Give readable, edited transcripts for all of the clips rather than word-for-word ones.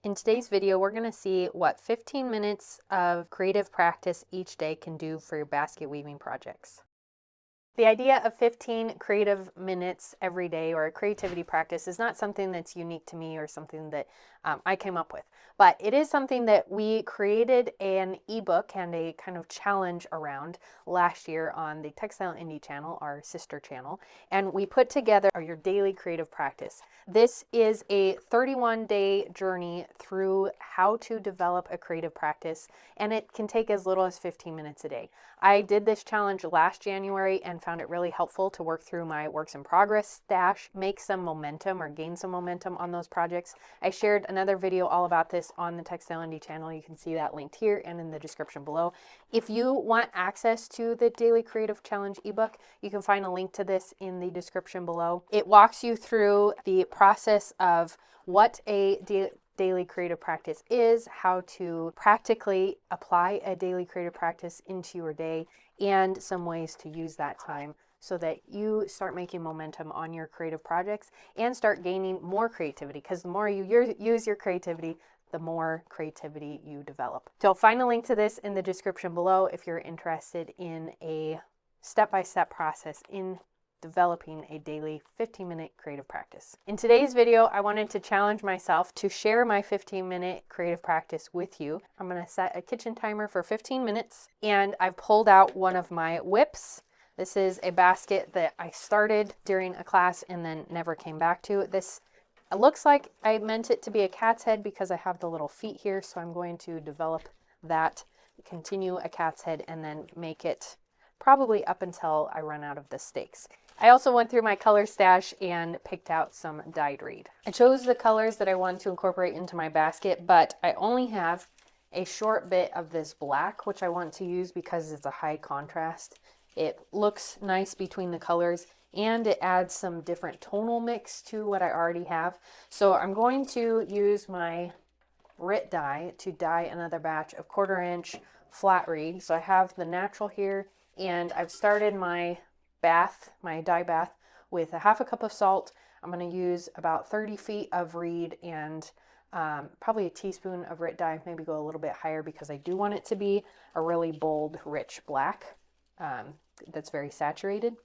In today's video, we're going to see what 15 minutes of creative practice each day can do for your basket weaving projects. The idea of 15 creative minutes every day or a creativity practice is not something that's unique to me or something that I came up with, but it is something that we created an ebook and a kind of challenge around last year on the Textile Indie channel, our sister channel, and we put together your daily creative practice. This is a 31-day journey through how to develop a creative practice, and it can take as little as 15 minutes a day. I did this challenge last January and found it really helpful to work through my works in progress stash, make some momentum or gain some momentum on those projects. I shared another video all about this on the Textile Indie channel. You can see that linked here and in the description below. If you want access to the Daily Creative Challenge ebook, you can find a link to this in the description below. It walks you through the process of what a daily creative practice is, how to practically apply a daily creative practice into your day, and some ways to use that time so that you start making momentum on your creative projects and start gaining more creativity, because the more you use your creativity, the more creativity you develop. So I'll find a link to this in the description below if you're interested in a step-by-step process in developing a daily 15-minute creative practice. In today's video, I wanted to challenge myself to share my 15-minute creative practice with you. I'm going to set a kitchen timer for 15 minutes, and I've pulled out one of my whips. This is a basket that I started during a class and then never came back to. This looks like I meant it to be a cat's head because I have the little feet here, so I'm going to develop that, continue a cat's head, and then make it probably up until I run out of the stakes. I also went through my color stash and picked out some dyed reed. I chose the colors that I wanted to incorporate into my basket, but I only have a short bit of this black, which I want to use because it's a high contrast. It looks nice between the colors and it adds some different tonal mix to what I already have. So I'm going to use my RIT dye to dye another batch of 1/4 inch flat reed. So I have the natural here, and I've started my bath, my dye bath, with a 1/2 cup of salt. I'm going to use about 30 feet of reed and probably a teaspoon of RIT dye, maybe go a little bit higher because I do want it to be a really bold, rich black that's very saturated.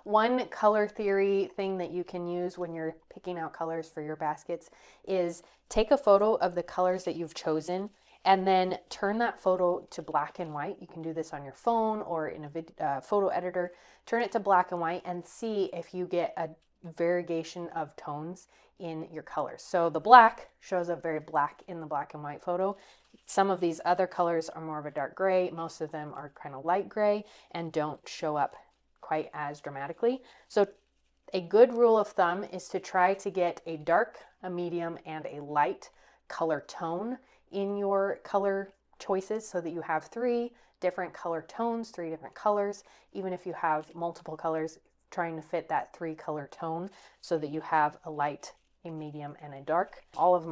One color theory thing that you can use when you're picking out colors for your baskets is take a photo of the colors that you've chosen and then turn that photo to black and white. You can do this on your phone or in a photo editor. Turn it to black and white and see if you get a variegation of tones in your colors. So the black shows up very black in the black and white photo. Some of these other colors are more of a dark gray. Most of them are kind of light gray and don't show up quite as dramatically. So a good rule of thumb is to try to get a dark, a medium, and a light color tone in your color choices so that you have 3 different color tones, 3 different colors. Even if you have multiple colors, trying to fit that 3 color tone so that you have a light, a medium, and a dark. All of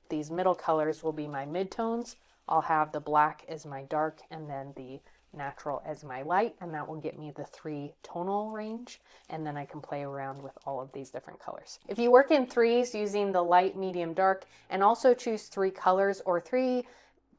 these middle colors will be my midtones. I'll have the black as my dark and then the natural as my light, and that will get me the 3 tonal range, and then I can play around with all of these different colors. If you work in 3s using the light, medium, dark, and also choose 3 colors or 3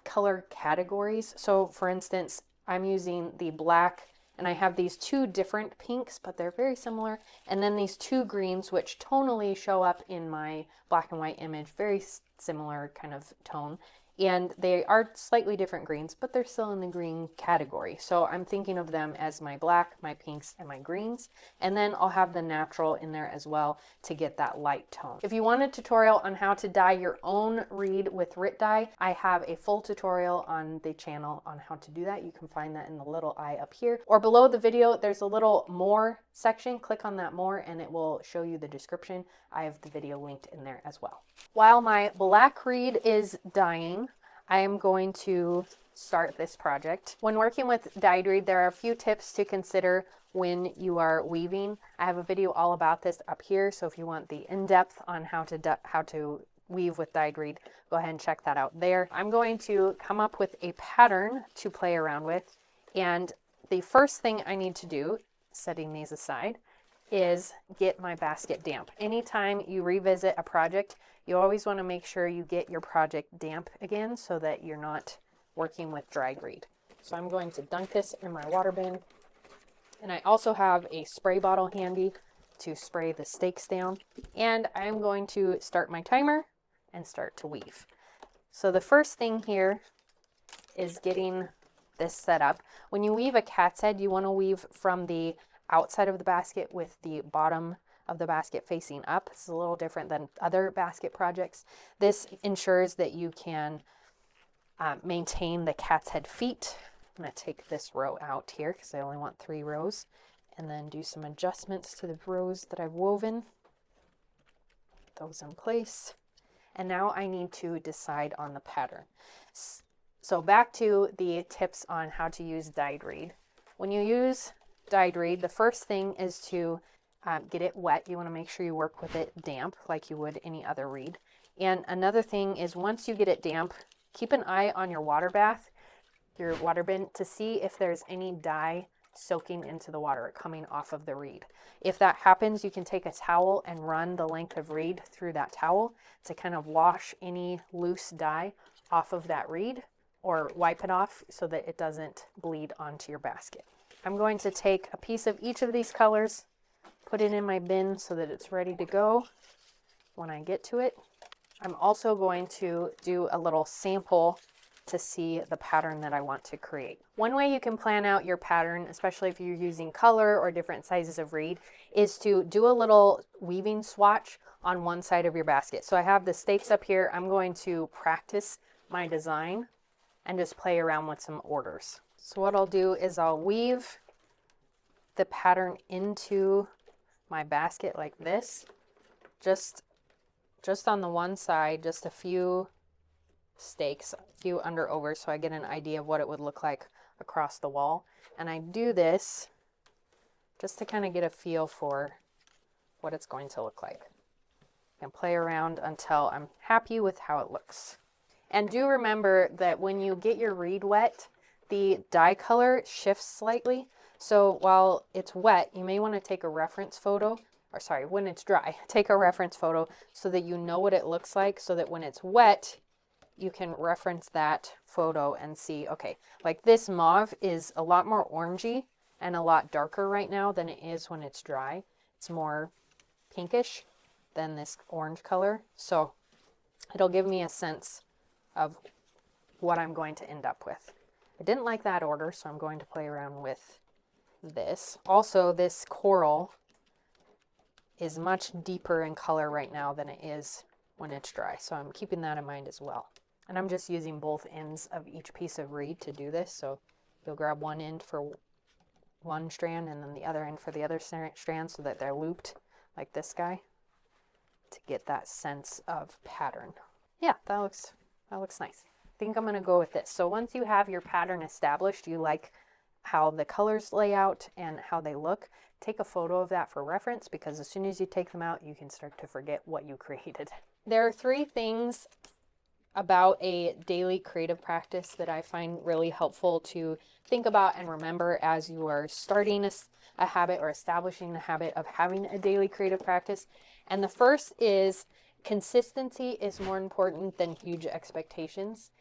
color categories. So for instance, I'm using the black and I have these 2 different pinks, but they're very similar, and then these 2 greens which tonally show up in my black and white image, very similar kind of tone. And they are slightly different greens, but they're still in the green category. So I'm thinking of them as my black, my pinks, and my greens. And then I'll have the natural in there as well to get that light tone. If you want a tutorial on how to dye your own reed with RIT dye, I have a full tutorial on the channel on how to do that. You can find that in the little eye up here. Or below the video, there's a little more section. Click on that more and it will show you the description. I have the video linked in there as well. While my black reed is dyeing, I am going to start this project. When working with dyed reed, there are a few tips to consider when you are weaving. I have a video all about this up here, so if you want the in-depth on how to weave with dyed reed, go ahead and check that out there. I'm going to come up with a pattern to play around with, and the first thing I need to do, setting these aside, is get my basket damp. Anytime you revisit a project, you always want to make sure you get your project damp again so that you're not working with dried reed. So I'm going to dunk this in my water bin. And I also have a spray bottle handy to spray the stakes down. And I'm going to start my timer and start to weave. So the first thing here is getting this set up. When you weave a cat's head, you want to weave from the outside of the basket with the bottom of the basket facing up. This is a little different than other basket projects. This ensures that you can maintain the cat's head feet. I'm going to take this row out here because I only want 3 rows, and then do some adjustments to the rows that I've woven. Put those in place. And now I need to decide on the pattern. So back to the tips on how to use dyed reed. When you use dyed reed, the first thing is to get it wet. You want to make sure you work with it damp like you would any other reed. And another thing is once you get it damp, keep an eye on your water bath, your water bin, to see if there's any dye soaking into the water coming off of the reed. If that happens, you can take a towel and run the length of reed through that towel to kind of wash any loose dye off of that reed, or wipe it off so that it doesn't bleed onto your basket. I'm going to take a piece of each of these colors, put it in my bin so that it's ready to go when I get to it. I'm also going to do a little sample to see the pattern that I want to create. One way you can plan out your pattern, especially if you're using color or different sizes of reed, is to do a little weaving swatch on one side of your basket. So I have the stakes up here. I'm going to practice my design and just play around with some orders. So what I'll do is I'll weave the pattern into my basket like this, just on the one side, just a few stakes, a few under over, so I get an idea of what it would look like across the wall. And I do this just to kind of get a feel for what it's going to look like, and play around until I'm happy with how it looks. And do remember that when you get your reed wet, the dye color shifts slightly. So while it's wet, you may want to take a reference photo, or sorry, when it's dry, take a reference photo so that you know what it looks like, so that when it's wet, you can reference that photo and see, okay, like this mauve is a lot more orangey and a lot darker right now than it is when it's dry. It's more pinkish than this orange color. So it'll give me a sense of what I'm going to end up with. I didn't like that order, so I'm going to play around with this. Also, this coral is much deeper in color right now than it is when it's dry, so I'm keeping that in mind as well. And I'm just using both ends of each piece of reed to do this, so you'll grab one end for one strand and then the other end for the other strand so that they're looped like this guy to get that sense of pattern. Yeah, that looks nice. I think I'm going to go with this. So once you have your pattern established, you like how the colors lay out and how they look, take a photo of that for reference, because as soon as you take them out, you can start to forget what you created. There are 3 things about a daily creative practice that I find really helpful to think about and remember as you are starting a habit or establishing the habit of having a daily creative practice. And the first is consistency is more important than huge expectations.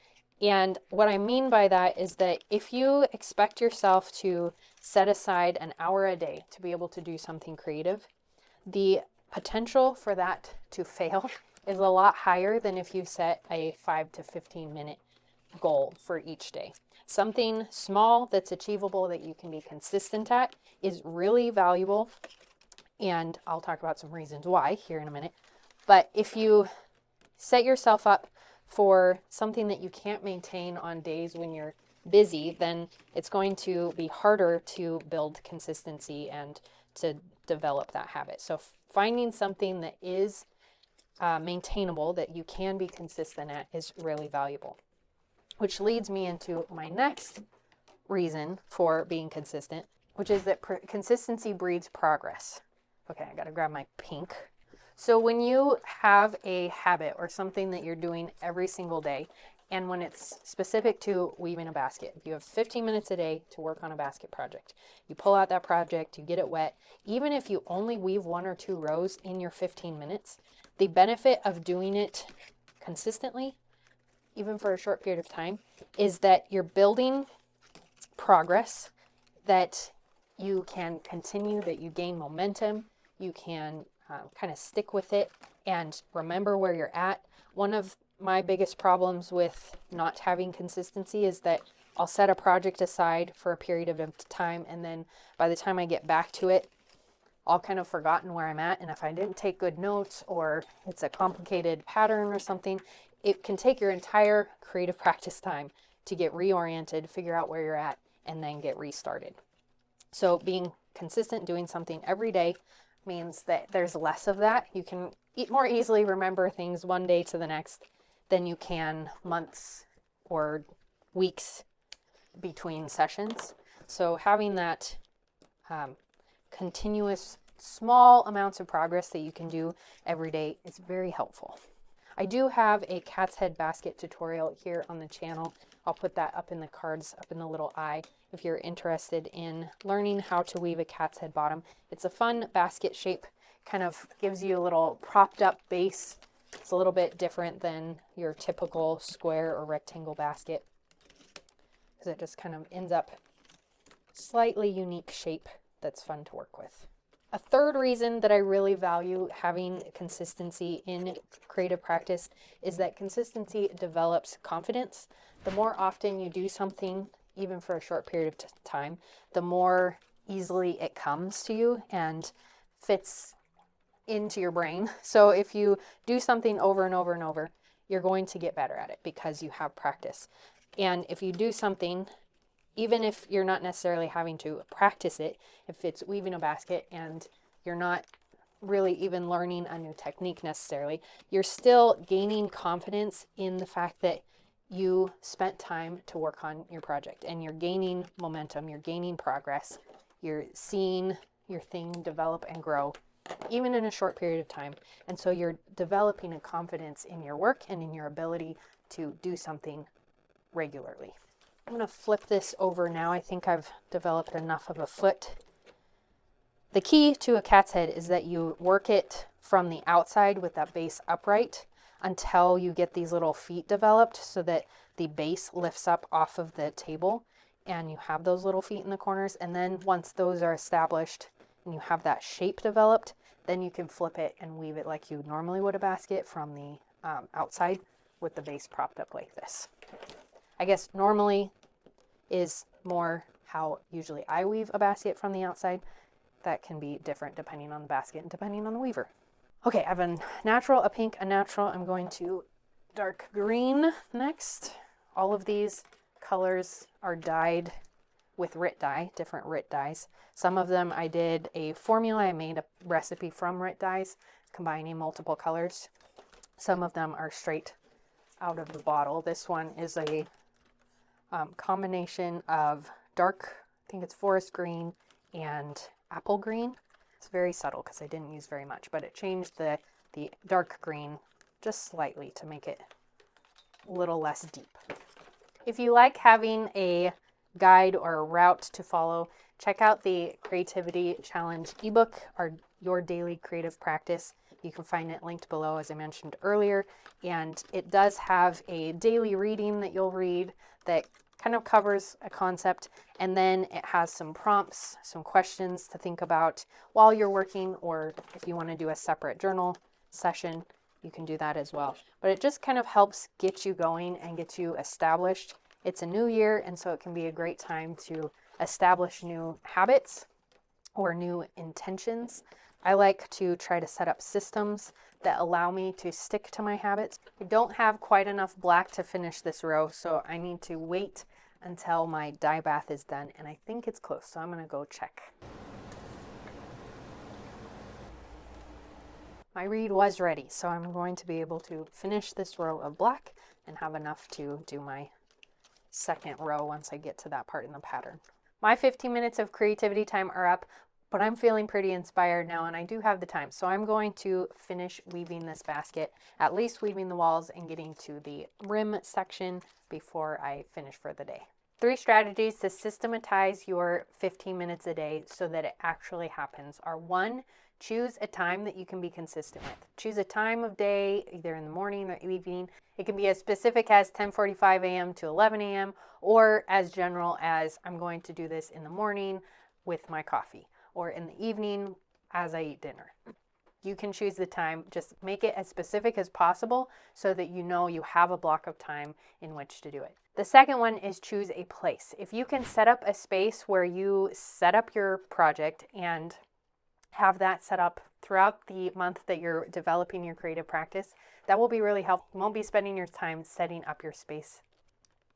And what I mean by that is that if you expect yourself to set aside an hour a day to be able to do something creative, the potential for that to fail is a lot higher than if you set a 5 to 15 minute goal for each day. Something small that's achievable that you can be consistent at is really valuable. And I'll talk about some reasons why here in a minute. But if you set yourself up for something that you can't maintain on days when you're busy, then it's going to be harder to build consistency and to develop that habit. So finding something that is maintainable, that you can be consistent at, is really valuable. Which leads me into my next reason for being consistent, which is that consistency breeds progress. Okay, I gotta grab my pink. So when you have a habit or something that you're doing every single day, and when it's specific to weaving a basket, if you have 15 minutes a day to work on a basket project, you pull out that project, you get it wet, even if you only weave 1 or 2 rows in your 15 minutes, the benefit of doing it consistently, even for a short period of time, is that you're building progress, that you can continue, that you gain momentum, you can kind of stick with it and remember where you're at. One of my biggest problems with not having consistency is that I'll set a project aside for a period of time, and then by the time I get back to it, I'll kind of forgotten where I'm at. And if I didn't take good notes, or it's a complicated pattern or something, it can take your entire creative practice time to get reoriented, figure out where you're at, and then get restarted. So being consistent, doing something every day, means that there's less of that. You can more easily remember things one day to the next than you can months or weeks between sessions. So having that continuous small amounts of progress that you can do every day is very helpful. I do have a cat's head basket tutorial here on the channel. I'll put that up in the cards, up in the little eye, if you're interested in learning how to weave a cat's head bottom. It's a fun basket shape, kind of gives you a little propped up base. It's a little bit different than your typical square or rectangle basket, because it just kind of ends up slightly unique shape that's fun to work with. A third reason that I really value having consistency in creative practice is that consistency develops confidence. The more often you do something, even for a short period of time, the more easily it comes to you and fits into your brain. So if you do something over and over and over, you're going to get better at it because you have practice. And if you do something, even if you're not necessarily having to practice it, if it's weaving a basket and you're not really even learning a new technique necessarily, you're still gaining confidence in the fact that you spent time to work on your project, and you're gaining momentum, you're gaining progress, you're seeing your thing develop and grow, even in a short period of time. And so you're developing a confidence in your work and in your ability to do something regularly. I'm going to flip this over now. I think I've developed enough of a foot. The key to a cat's head is that you work it from the outside with that base upright until you get these little feet developed so that the base lifts up off of the table and you have those little feet in the corners. And then once those are established and you have that shape developed, then you can flip it and weave it like you normally would a basket from the outside with the base propped up like this. I guess normally is more how usually I weave a basket from the outside. That can be different depending on the basket and depending on the weaver. Okay, I have a natural, a pink, a natural. I'm going to dark green next. All of these colors are dyed with RIT dye, different RIT dyes. Some of them I did a formula. I made a recipe from RIT dyes, combining multiple colors. Some of them are straight out of the bottle. This one is a combination of dark, I think it's forest green and apple green. It's very subtle because I didn't use very much, but it changed the dark green just slightly to make it a little less deep. If you like having a guide or a route to follow, check out the Creativity Challenge ebook, or Your Daily Creative Practice. You can find it linked below, as I mentioned earlier, and it does have a daily reading that you'll read that kind of covers a concept, and then it has some prompts, some questions to think about while you're working, or if you want to do a separate journal session, you can do that as well. But it just kind of helps get you going and get you established. It's a new year, and so it can be a great time to establish new habits or new intentions. I like to try to set up systems that allow me to stick to my habits. I don't have quite enough black to finish this row, so I need to wait until my dye bath is done, and I think it's close, so I'm going to go check. My reed was ready, so I'm going to be able to finish this row of black and have enough to do my second row once I get to that part in the pattern. My 15 minutes of creativity time are up. but I'm feeling pretty inspired now and I do have the time. So I'm going to finish weaving this basket, at least weaving the walls and getting to the rim section before I finish for the day. 3 strategies to systematize your 15 minutes a day so that it actually happens are: 1, choose a time that you can be consistent with. Choose a time of day, either in the morning or evening. It can be as specific as 10:45 a.m. to 11 a.m. or as general as I'm going to do this in the morning with my coffee, or in the evening as I eat dinner. You can choose the time, just make it as specific as possible so that you know you have a block of time in which to do it. The second one is choose a place. If you can set up a space where you set up your project and have that set up throughout the month that you're developing your creative practice, that will be really helpful. You won't be spending your time setting up your space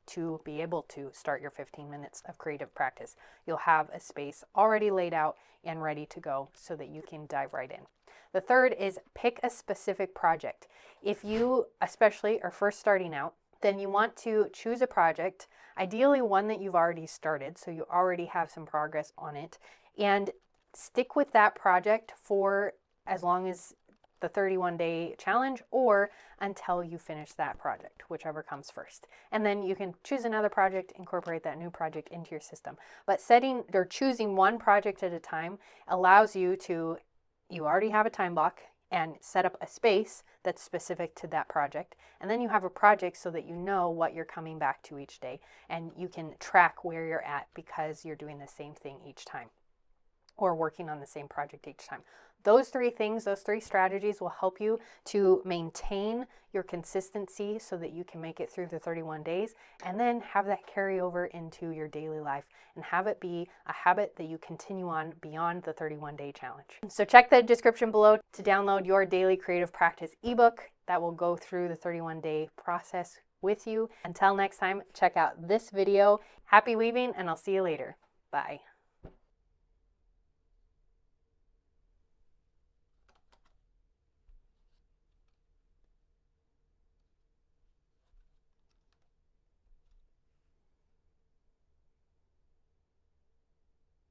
to be able to start your 15 minutes of creative practice. You'll have a space already laid out and ready to go so that you can dive right in. The third is pick a specific project. If you especially are first starting out, then you want to choose a project, ideally one that you've already started, so you already have some progress on it, and stick with that project for as long as the 31-day challenge or until you finish that project, whichever comes first. And then you can choose another project, incorporate that new project into your system. But setting or choosing one project at a time allows you to, you already have a time block, and set up a space that's specific to that project. And then you have a project so that you know what you're coming back to each day, and you can track where you're at because you're doing the same thing each time or working on the same project each time. Those 3 things, those 3 strategies will help you to maintain your consistency so that you can make it through the 31 days and then have that carry over into your daily life and have it be a habit that you continue on beyond the 31-day challenge. So check the description below to download your daily creative practice ebook that will go through the 31-day process with you. Until next time, check out this video. Happy weaving, and I'll see you later. Bye.